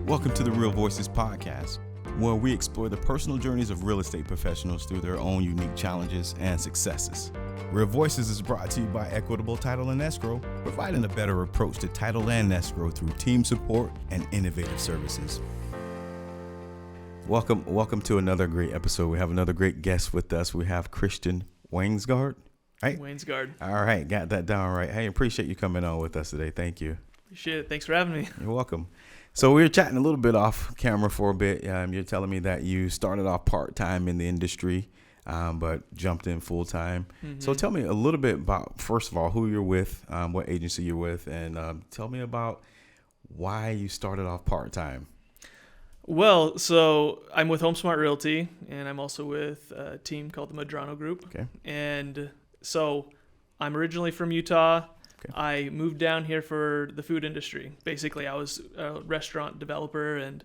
Welcome to the Real Voices podcast, where we explore the personal journeys of real estate professionals through their own unique challenges and successes. Real Voices is brought to you by Equitable Title and Escrow, providing a better approach to title and escrow through team support and innovative services. Welcome to another great episode. We have another great guest with us. We have Christian Wangsgard. Right? Wangsgard. All right, got that down right. Hey, appreciate you coming on with us today. Thank you. Appreciate it. Thanks for having me. You're welcome. So we were chatting a little bit off camera for a bit. You're telling me that you started off part-time in the industry, but jumped in full-time. Mm-hmm. So tell me a little bit about, first of all, who you're with, what agency you're with, and tell me about why you started off part-time. Well, so I'm with HomeSmart Realty, and I'm also with a team called the Medrano Group. Okay. And so I'm originally from Utah. Okay. I moved down here for the food industry. Basically, I was a restaurant developer, and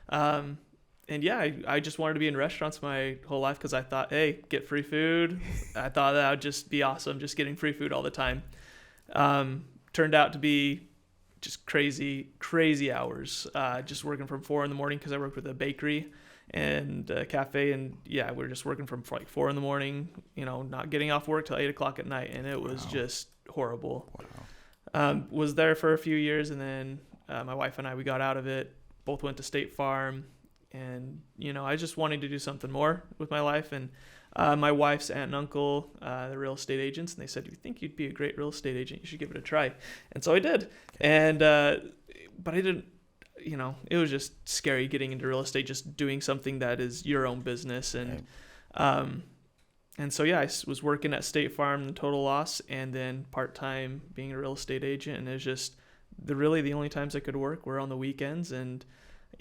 I just wanted to be in restaurants my whole life because I thought, hey, get free food. I thought that would just be awesome, just getting free food all the time. Turned out to be just crazy hours. Just working from 4 a.m. because I worked with a bakery and a cafe, and we're just working from like 4 a.m. Not getting off work till 8 o'clock at night, and it was just horrible. Wow. Was there for a few years, and then my wife and I, we got out of it, both went to State Farm, and I just wanted to do something more with my life. And my wife's aunt and uncle, they're real estate agents, and they said, "You think you'd be a great real estate agent? You should give it a try." And so I did. And but I didn't, it was just scary getting into real estate, just doing something that is your own business. And and so, I was working at State Farm, total loss, and then part-time being a real estate agent. And it's just the only times I could work were on the weekends. And,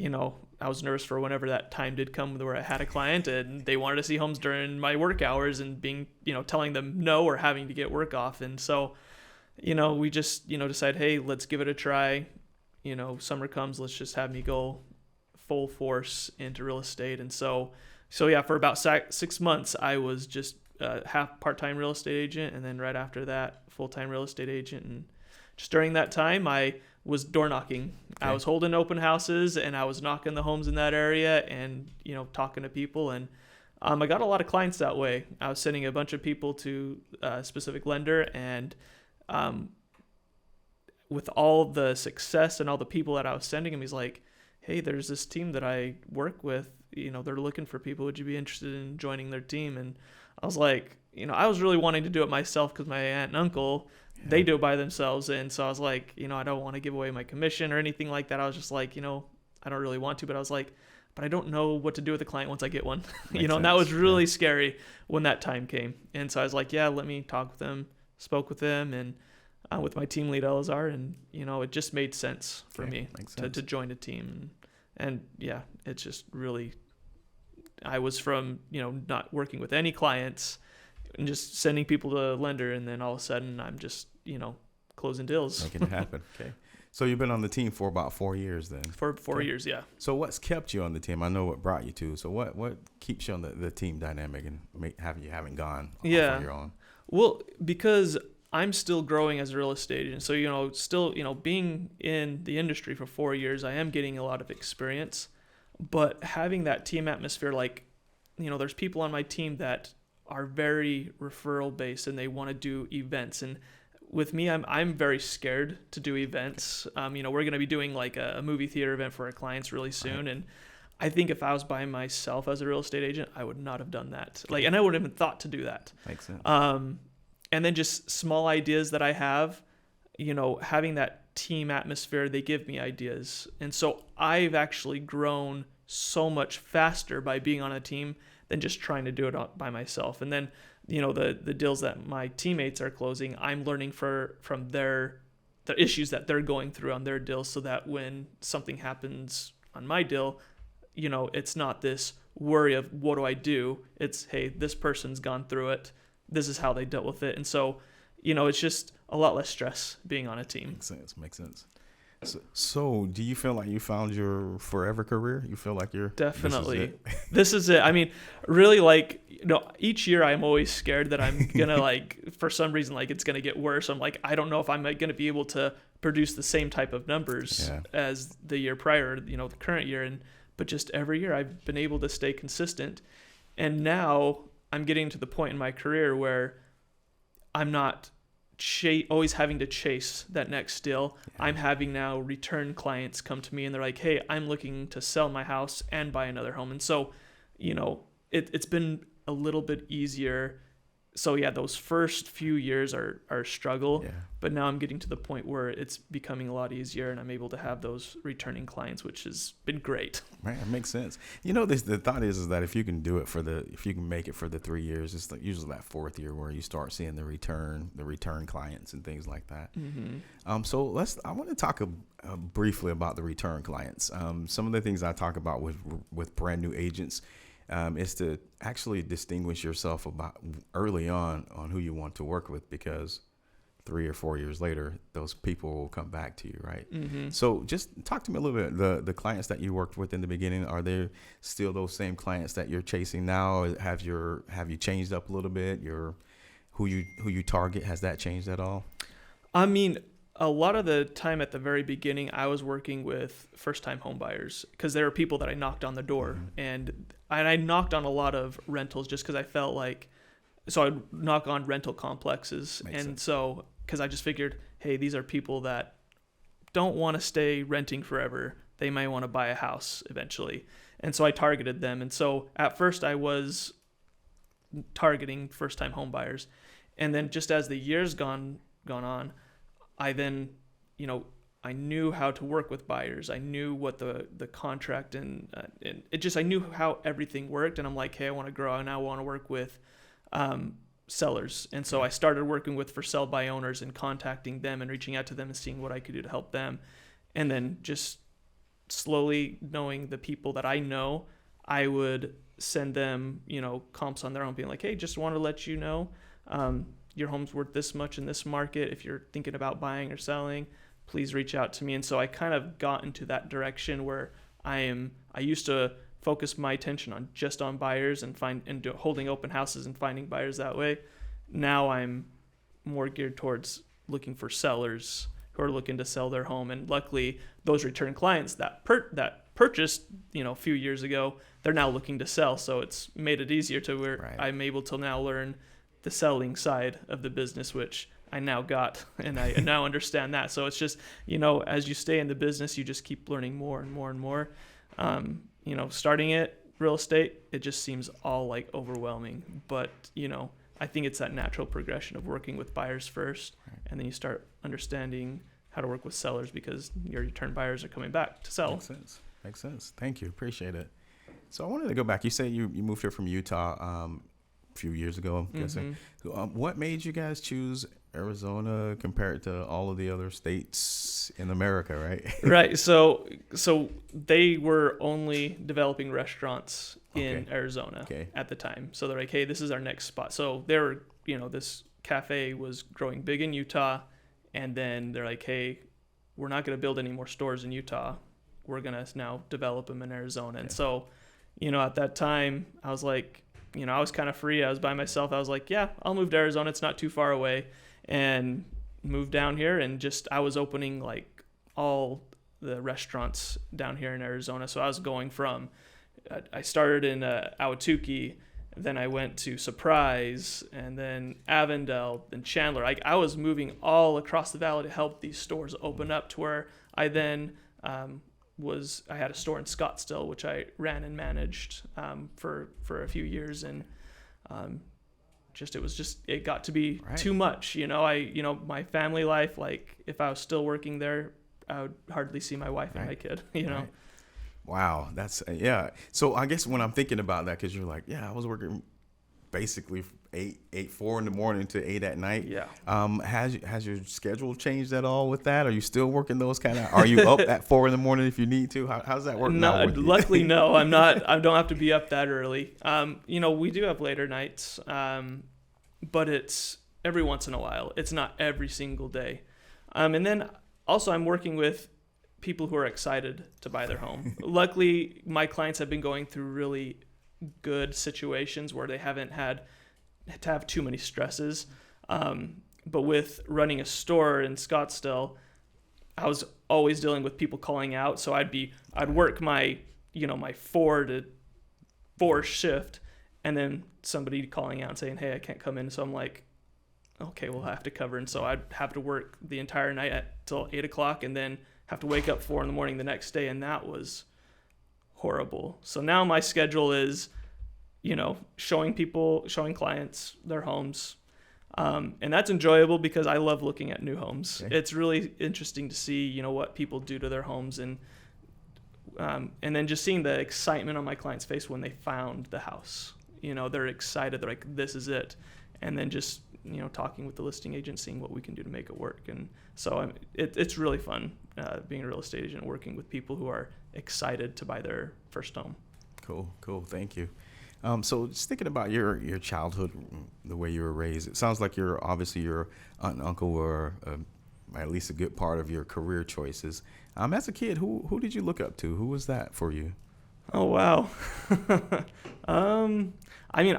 I was nervous for whenever that time did come where I had a client and they wanted to see homes during my work hours and being, telling them no or having to get work off. And so, we just, decided, hey, let's give it a try. Summer comes, let's just have me go full force into real estate. And so for about 6 months, I was just half part-time real estate agent, and then right after that, full-time real estate agent. And just during that time, I was door knocking. Okay. I was holding open houses, and I was knocking the homes in that area and, talking to people. And I got a lot of clients that way. I was sending a bunch of people to a specific lender, and with all the success and all the people that I was sending him, he's like, hey, there's this team that I work with, they're looking for people. Would you be interested in joining their team? And I was like, I was really wanting to do it myself because my aunt and uncle, they do it by themselves. And so I was like, I don't want to give away my commission or anything like that. I was just like, I don't really want to, but I was like, but I don't know what to do with a client once I get one, and that was really scary when that time came. And so I was like, let me talk with them, spoke with them, and with my team lead, Elazar, and, it just made sense for me to join a team. And it's just really, I was from, not working with any clients and just sending people to a lender. And then all of a sudden I'm just, closing deals. Making it happen. Okay. So you've been on the team for about 4 years then? For 4 years, yeah. So what's kept you on the team? I know what brought you to. So what keeps you on the team dynamic and you haven't gone off on your own? Well, because I'm still growing as a real estate agent. So, still, being in the industry for 4 years, I am getting a lot of experience. But having that team atmosphere, like, there's people on my team that are very referral based and they want to do events. And with me, I'm very scared to do events. We're going to be doing like a movie theater event for our clients really soon. Right. And I think if I was by myself as a real estate agent, I would not have done that. And I wouldn't have even thought to do that. Makes sense. And then just small ideas that I have, having that team atmosphere, they give me ideas. And so I've actually grown so much faster by being on a team than just trying to do it by myself. And then, the deals that my teammates are closing, I'm learning from the issues that they're going through on their deals, so that when something happens on my deal, it's not this worry of what do I do? It's, hey, this person's gone through it. This is how they dealt with it. And so, it's just a lot less stress being on a team. Makes sense. So do you feel like you found your forever career? You feel like you're... Definitely. This is it. I mean, really, like, each year I'm always scared that I'm going to, for some reason, it's going to get worse. I'm like, I don't know if I'm going to be able to produce the same type of numbers as the year prior, the current year. But just every year I've been able to stay consistent. And now I'm getting to the point in my career where I'm not always having to chase that next deal. I'm having now return clients come to me and they're like, hey, I'm looking to sell my house and buy another home. And so, it's been a little bit easier. So yeah, those first few years are a struggle, but now I'm getting to the point where it's becoming a lot easier and I'm able to have those returning clients, which has been great. Right. It makes sense. The thought is that if you can do it if you can make it for the 3 years, it's usually that fourth year where you start seeing the return clients and things like that. Mm-hmm. So I want to talk briefly about the return clients. Some of the things I talk about with brand new agents is to actually distinguish yourself about early on who you want to work with, because 3 or 4 years later, those people will come back to you, right? Mm-hmm. So just talk to me a little bit. The clients that you worked with in the beginning, are they still those same clients that you're chasing now? Have you changed up a little bit? Who you target, has that changed at all? I mean, a lot of the time at the very beginning, I was working with first-time home buyers because there were people that I knocked on the door, mm-hmm. and I knocked on a lot of rentals just because I felt like, so I'd knock on rental complexes. Makes sense. So because I just figured, hey, these are people that don't want to stay renting forever. They might want to buy a house eventually. And so I targeted them. And so at first I was targeting first-time home buyers. And then just as the years gone on, I then, I knew how to work with buyers. I knew what the contract and it just, I knew how everything worked. And I'm like, hey, I want to grow. I now want to work with sellers. And so I started working with for sell by owners and contacting them and reaching out to them and seeing what I could do to help them. And then just slowly knowing the people that I know, I would send them, comps on their own, being like, hey, just want to let you know, your home's worth this much in this market. If you're thinking about buying or selling, please reach out to me. And so I kind of got into that direction where I used to focus my attention on buyers and holding open houses and finding buyers that way. Now I'm more geared towards looking for sellers who are looking to sell their home. And luckily those return clients that purchased, a few years ago, they're now looking to sell. So it's made it easier to where I'm able to now learn the selling side of the business, which I now got, and I now understand that. So it's just, as you stay in the business, you just keep learning more and more and more. Starting it real estate, it just seems all like overwhelming, but I think it's that natural progression of working with buyers first, and then you start understanding how to work with sellers because your return buyers are coming back to sell. Makes sense. Thank you. Appreciate it. So I wanted to go back. You say you moved here from Utah, few years ago, I'm guessing. What made you guys choose Arizona compared to all of the other states in America, right? Right. So they were only developing restaurants in Arizona at the time. So they're like, hey, this is our next spot. So they were, this cafe was growing big in Utah, and then they're like, hey, we're not going to build any more stores in Utah. We're going to now develop them in Arizona. And so, at that time, I was like, I was kind of free. I was by myself. I was like, yeah, I'll move to Arizona. It's not too far away. And moved down here, and I was opening like all the restaurants down here in Arizona. So I was going from, I started in Ahwatukee, then I went to Surprise, and then Avondale, then Chandler. I was moving all across the valley to help these stores open up to where I then I had a store in Scottsdale, which I ran and managed for a few years, and it got to be too much. My family life, like if I was still working there, I would hardly see my wife and my kid. Right. Wow, that's So I guess when I'm thinking about that, because you're like, I was working basically 4 in the morning to 8 at night. Yeah. Has your schedule changed at all with that? Are you still working those kind of? Are you up at 4 in the morning if you need to? How's that work? No, luckily no. I'm not. I don't have to be up that early. We do have later nights, but it's every once in a while. It's not every single day. And then also I'm working with people who are excited to buy their home. Luckily, my clients have been going through really good situations where they haven't had to have too many stresses. But with running a store in Scottsdale, I was always dealing with people calling out. So I'd work my 4 to 4 shift, and then somebody calling out and saying, hey, I can't come in. So I'm like, okay, we'll have to cover. And so I'd have to work the entire night till 8 o'clock, and then have to wake up 4 in the morning the next day. And that was horrible. So now my schedule is, showing clients their homes. And that's enjoyable because I love looking at new homes. Okay. It's really interesting to see, what people do to their homes, and then just seeing the excitement on my client's face when they found the house. They're excited. They're like, this is it. And then just, talking with the listing agent, seeing what we can do to make it work. And so it's really fun being a real estate agent, working with people who are excited to buy their first home. Cool. Thank you. So just thinking about your childhood, the way you were raised, it sounds like your aunt and uncle were at least a good part of your career choices. As a kid, who did you look up to? Who was that for you? Oh, wow. I mean,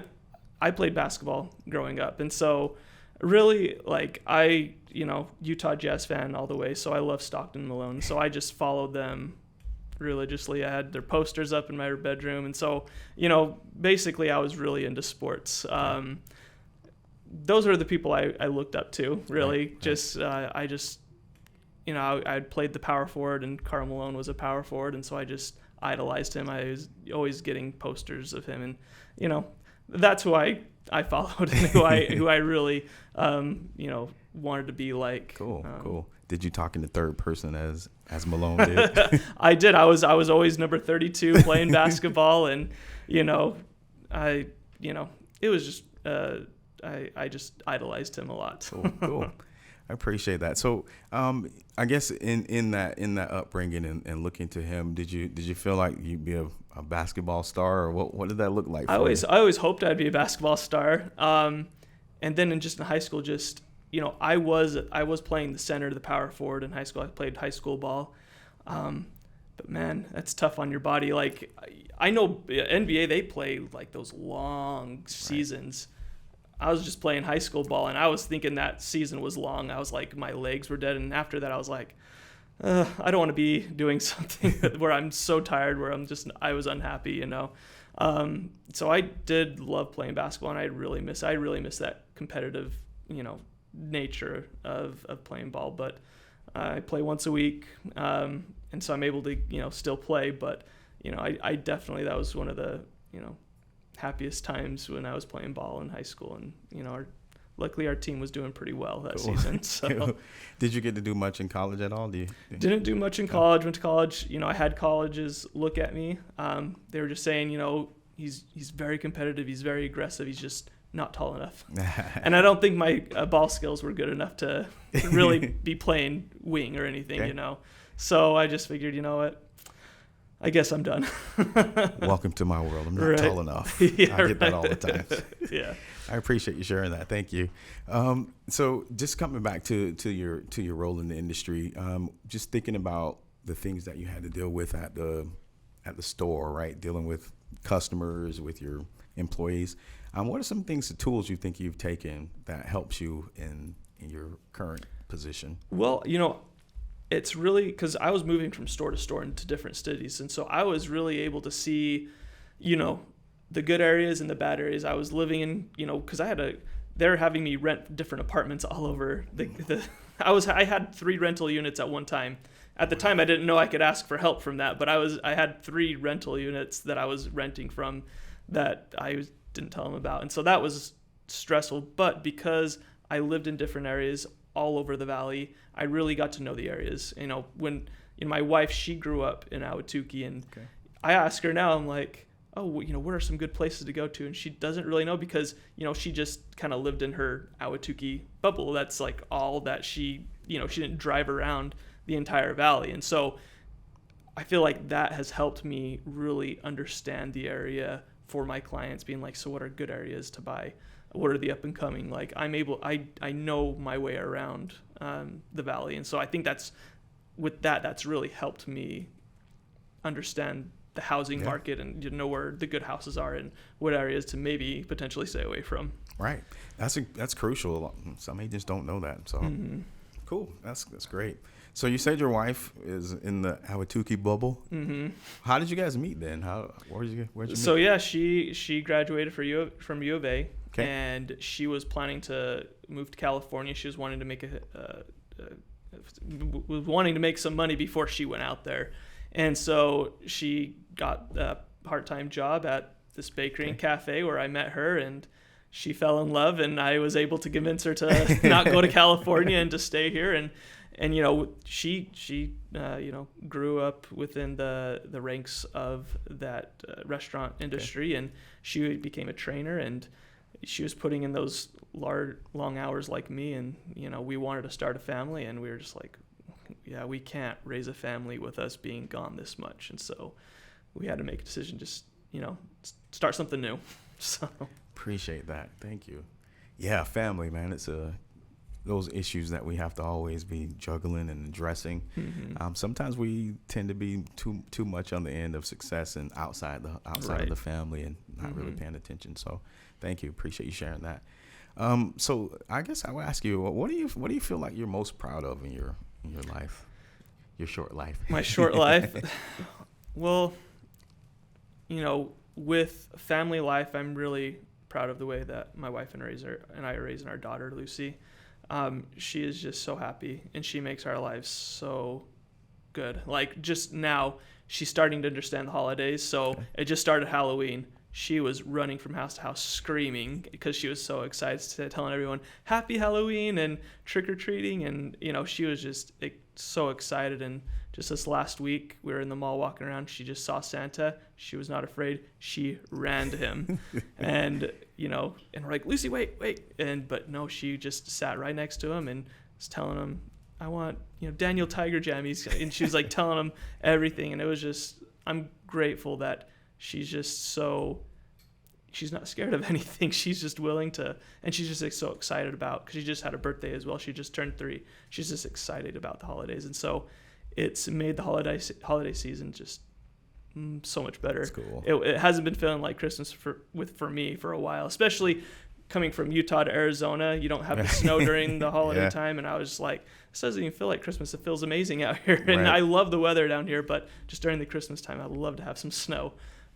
I played basketball growing up. And so really, like, Utah Jazz fan all the way. So I love Stockton and Malone. So I just followed them religiously. I had their posters up in my bedroom. And so, basically I was really into sports. Those are the people I looked up to, really. Right. I'd played the power forward, and Karl Malone was a power forward. And so I just idolized him. I was always getting posters of him, and, that's who I followed, and who I really, wanted to be like. Cool. Did you talk in the third person as Malone did? I did. I was always number 32 playing basketball, and it was just I just idolized him a lot. Cool. I appreciate that. So I guess in that upbringing and looking to him, did you feel like you'd be a basketball star, or what did that look like for you? I always hoped I'd be a basketball star. And then in high school, I was playing the center, the power forward in high school. I played high school ball. But man, that's tough on your body. Like, I know NBA, they play like those long seasons. Right. I was just playing high school ball, and I was thinking that season was long. I was like, my legs were dead. And after that, I was like, I don't want to be doing something where I'm so tired, where I was unhappy, So I did love playing basketball, and I really miss that competitive, nature of playing ball. But I play once a week, and so I'm able to, still play. But, I definitely, that was one of the, happiest times when I was playing ball in high school. And, luckily our team was doing pretty well that season. So Did you get to do much in college at all? Didn't do much in college. Went to college. I had colleges look at me. They were just saying, he's very competitive. He's very aggressive. He's just not tall enough. And I don't think my ball skills were good enough to really be playing wing or anything, Okay. So I just figured, what? I guess I'm done. Welcome to my world. I'm not tall enough. Yeah, I get that all the time. Yeah. I appreciate you sharing that. Thank you. So just coming back to your role in the industry, just thinking about the things that you had to deal with at the store, right? Dealing with customers, with your employees. What are some things, the tools you think you've taken that helps you in your current position? Well, it's really because I was moving from store to store into different cities. And so I was really able to see, the good areas and the bad areas. I was living in, because they're having me rent different apartments all over I had 3 rental units at one time. At the time, I didn't know I could ask for help from that, but I had 3 rental units that I was renting from that I didn't tell them about. And so that was stressful. But because I lived in different areas all over the valley, I really got to know the areas. When my wife, she grew up in Ahwatukee, and I ask her now, I'm like, oh, what are some good places to go to? And she doesn't really know because, she just kind of lived in her Ahwatukee bubble. That's like all that she didn't drive around the entire valley. And so I feel like that has helped me really understand the area for my clients, being like, so what are good areas to buy? What are the up and coming? Like, I know my way around the valley. And so I think that's really helped me understand the housing market and know where the good houses are and what areas to maybe potentially stay away from. Right. That's crucial. Some agents don't know that. So Cool. That's great. So you said your wife is in the Awatuki bubble. Mm-hmm. How did you guys meet then? Where'd you meet? So yeah, she graduated from U of A, Okay. and she was planning to move to California. She was wanting to make was wanting to make some money before she went out there, and so she got a part-time job at this bakery and cafe where I met her, and she fell in love, and I was able to convince her to not go to California and to stay here. And she grew up within the ranks of that restaurant industry, and she became a trainer, and she was putting in those long hours like me, and we wanted to start a family, and we were just like, yeah, we can't raise a family with us being gone this much, and so we had to make a decision, just start something new. So appreciate that. Thank you. Yeah, family, man. It's those issues that we have to always be juggling and addressing. Mm-hmm. Sometimes we tend to be too much on the end of success and outside Right. of the family and not really Mm-hmm. paying attention. So thank you. Appreciate you sharing that. So I guess I will ask you, what do you feel like you're most proud of in your life, your short life? My short life. Well, with family life, I'm really proud of the way that my wife and I are raising our daughter, Lucy. She is just so happy, and she makes our lives so good. Like, just now, she's starting to understand the holidays. So It just started Halloween. She was running from house to house screaming because she was so excited, telling everyone Happy Halloween and trick-or-treating. And, she was just so excited. And just this last week, we were in the mall walking around. She just saw Santa. She was not afraid. She ran to him. And, and we're like, Lucy, wait. But no, she just sat right next to him and was telling him, I want, Daniel Tiger Jammies. And she was like telling him everything. And it was just, I'm grateful that she's not scared of anything. She's just willing to, and she's just so excited about, because she just had a birthday as well. She just turned 3. She's just excited about the holidays. And so it's made the holiday season just so much better. That's cool. It hasn't been feeling like Christmas for me for a while, especially coming from Utah to Arizona. You don't have the snow during the holiday time. And I was just like, this doesn't even feel like Christmas. It feels amazing out here. And Right. I love the weather down here, but just during the Christmas time, I'd love to have some snow.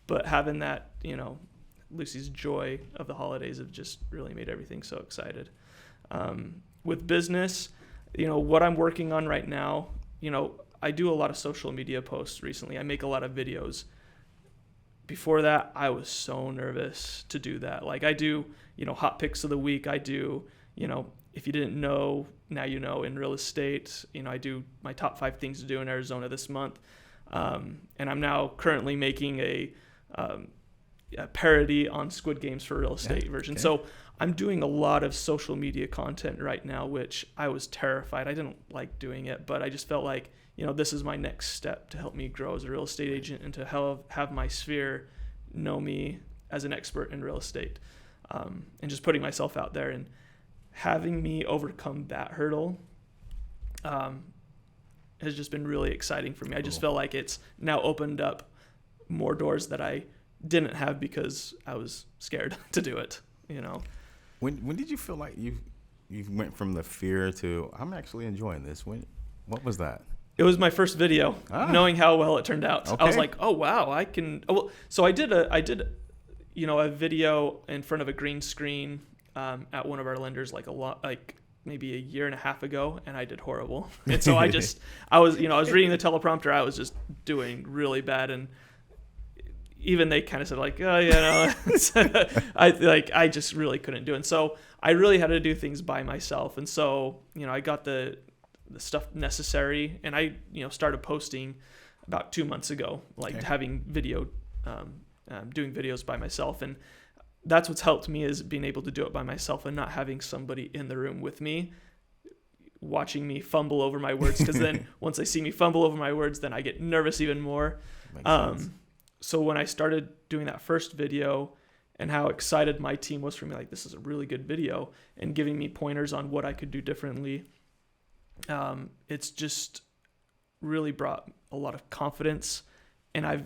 But having that, Lucy's joy of the holidays have just really made everything so excited. With business, what I'm working on right now, I do a lot of social media posts recently. I make a lot of videos. Before that, I was so nervous to do that. Like, I do, hot picks of the week. I do, if you didn't know, now you know, in real estate. I do my top 5 things to do in Arizona this month. And I'm now currently making a parody on Squid Games for real estate version. Okay. So I'm doing a lot of social media content right now, which I was terrified. I didn't like doing it, but I just felt like, this is my next step to help me grow as a real estate agent and to have my sphere know me as an expert in real estate. And just putting myself out there and having me overcome that hurdle has just been really exciting for me. I just felt like it's now opened up more doors that I didn't have because I was scared to do it, When did you feel like you went from the fear to I'm actually enjoying this? What was that? It was my first video, knowing how well it turned out. Okay. I was like, oh wow, I can. Well, so I did a video in front of a green screen at one of our lenders maybe a year and a half ago, and I did horrible. And so I was reading the teleprompter. I was just doing really bad, and even they kind of said like, oh, I just really couldn't do it. And so I really had to do things by myself. And so, I got the stuff necessary, and I, started posting about 2 months ago, having video, doing videos by myself. And that's what's helped me, is being able to do it by myself and not having somebody in the room with me watching me fumble over my words. Because then once they see me fumble over my words, then I get nervous even more. Makes sense. So when I started doing that first video and how excited my team was for me, like, this is a really good video, and giving me pointers on what I could do differently, it's just really brought a lot of confidence. And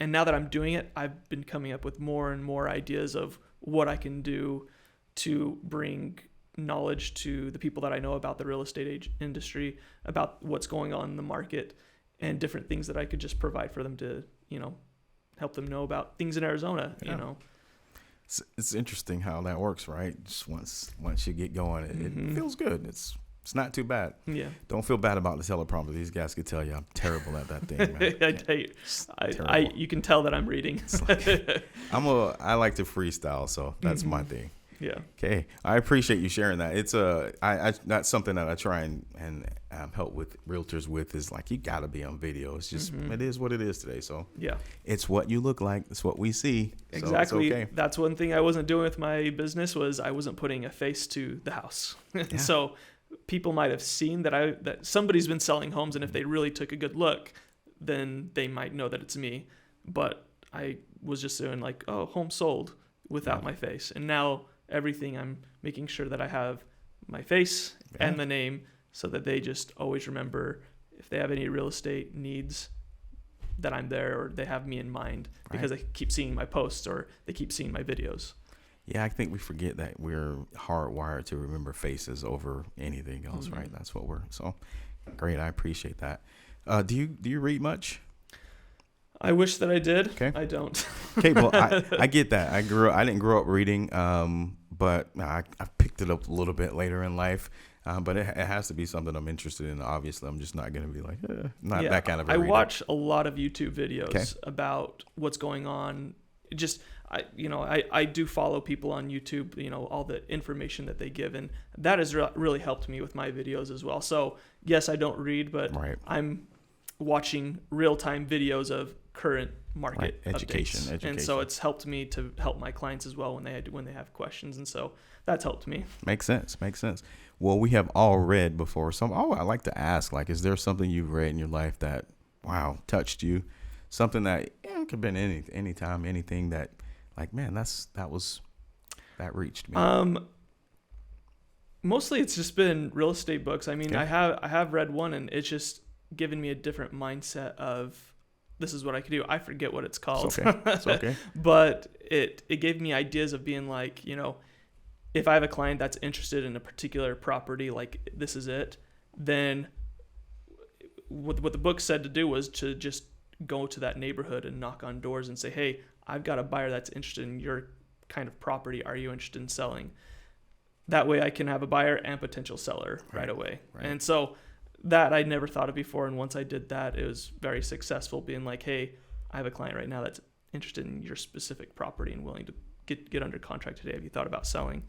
now that I'm doing it, I've been coming up with more and more ideas of what I can do to bring knowledge to the people that I know about the real estate industry, about what's going on in the market, and different things that I could just provide for them to, help them know about things in Arizona, It's interesting how that works, right? Just once you get going, it feels good. It's not too bad. Yeah. Don't feel bad about the teleprompter. These guys could tell you I'm terrible at that thing, man. You can tell that I'm reading. I like to freestyle, so that's my thing. Yeah. Okay. I appreciate you sharing that. It's that's something that I try and help with realtors with, is like, you got to be on video. It's just, it is what it is today. So yeah, it's what you look like. It's what we see. Exactly. So it's okay. That's one thing I wasn't doing with my business, was I wasn't putting a face to the house. Yeah. So people might have seen that somebody's been selling homes, and if they really took a good look, then they might know that it's me. But I was just doing like, oh, home sold, without my face. And now everything, I'm making sure that I have my face and the name, so that they just always remember, if they have any real estate needs, that I'm there, or they have me in mind, because they keep seeing my posts or they keep seeing my videos. Yeah, I think we forget that we're hardwired to remember faces over anything else, right? That's what so great. I appreciate that. Do you read much? I wish that I did. Okay. I don't. Okay, well, I get that. I didn't grow up reading, but I picked it up a little bit later in life. But it has to be something I'm interested in. Obviously, I'm just not going to be like, not that kind of a reader. I watch a lot of YouTube videos about what's going on. I do follow people on YouTube, all the information that they give, and that has really helped me with my videos as well. So yes, I don't read, but I'm watching real-time videos of current market education, and so it's helped me to help my clients as well when they have questions, and so that's helped me. Makes sense. Well, we have all read before. I like to ask, like, is there something you've read in your life that, wow, touched you? Something that it could have been any time, anything that, like, man, that reached me. Mostly it's just been real estate books. I mean, I have read one, and it's just given me a different mindset of, this is what I could do. I forget what it's called. It's okay. But it gave me ideas of being like, if I have a client that's interested in a particular property, like this is it, then what the book said to do was to just go to that neighborhood and knock on doors and say, hey, I've got a buyer that's interested in your kind of property. Are you interested in selling? That way I can have a buyer and potential seller right away. And so that I'd never thought of before. And once I did that, it was very successful, being like, hey, I have a client right now that's interested in your specific property and willing to get under contract today. Have you thought about selling?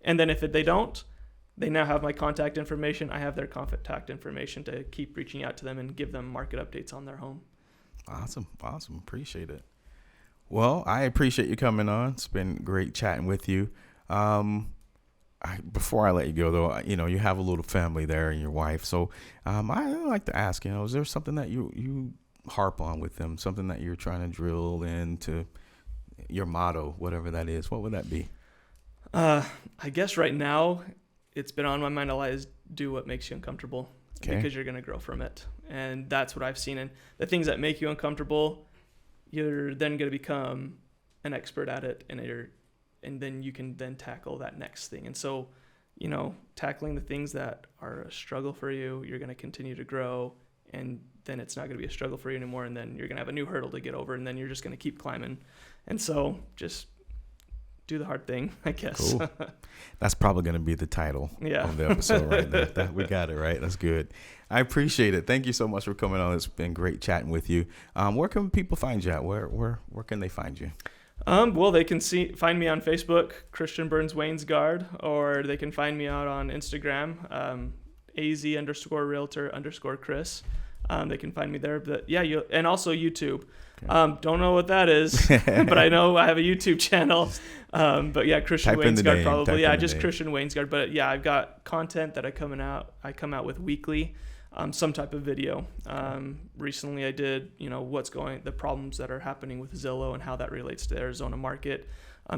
And then if they don't, they now have my contact information. I have their contact information to keep reaching out to them and give them market updates on their home. Awesome. Appreciate it. Well, I appreciate you coming on. It's been great chatting with you. Before I let you go, though, you have a little family there and your wife. So I like to ask, is there something that you harp on with them, something that you're trying to drill into your motto, whatever that is? What would that be? I guess right now it's been on my mind a lot, is do what makes you uncomfortable, because you're going to grow from it. And that's what I've seen. And the things that make you uncomfortable, you're then going to become an expert at it, and then you can then tackle that next thing. And so, tackling the things that are a struggle for you, you're going to continue to grow, and then it's not going to be a struggle for you anymore. And then you're going to have a new hurdle to get over, and then you're just going to keep climbing. And so just do the hard thing, I guess. Cool. That's probably going to be the title of the episode right there. We got it right. That's good. I appreciate it. Thank you so much for coming on. It's been great chatting with you. Where can people find you at? Where can they find you? Well, they can find me on Facebook, Christian Wangsgard, or they can find me out on Instagram, AZ_realtor_Chris. They can find me there, but and also YouTube. Don't know what that is, but I know I have a YouTube channel. But Christian Wangsgard probably. Just Christian Wangsgard. But I've got content that I come out with weekly, some type of video. Recently I did, the problems that are happening with Zillow and how that relates to the Arizona market.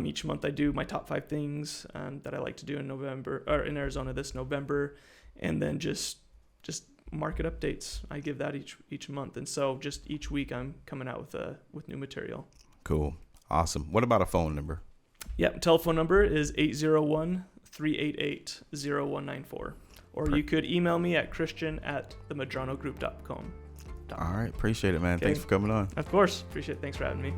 Each month I do my top 5 things that I like to do in November, or in Arizona this November, and then just market updates. I give that each month, and so just each week I'm coming out with new material. Cool. Awesome. What about a phone number? Telephone number is 388-0194. Or you could email me at christian@themadronogroup.com. All right. Appreciate it, man. Okay. Thanks for coming on. Of course. Appreciate it. Thanks for having me.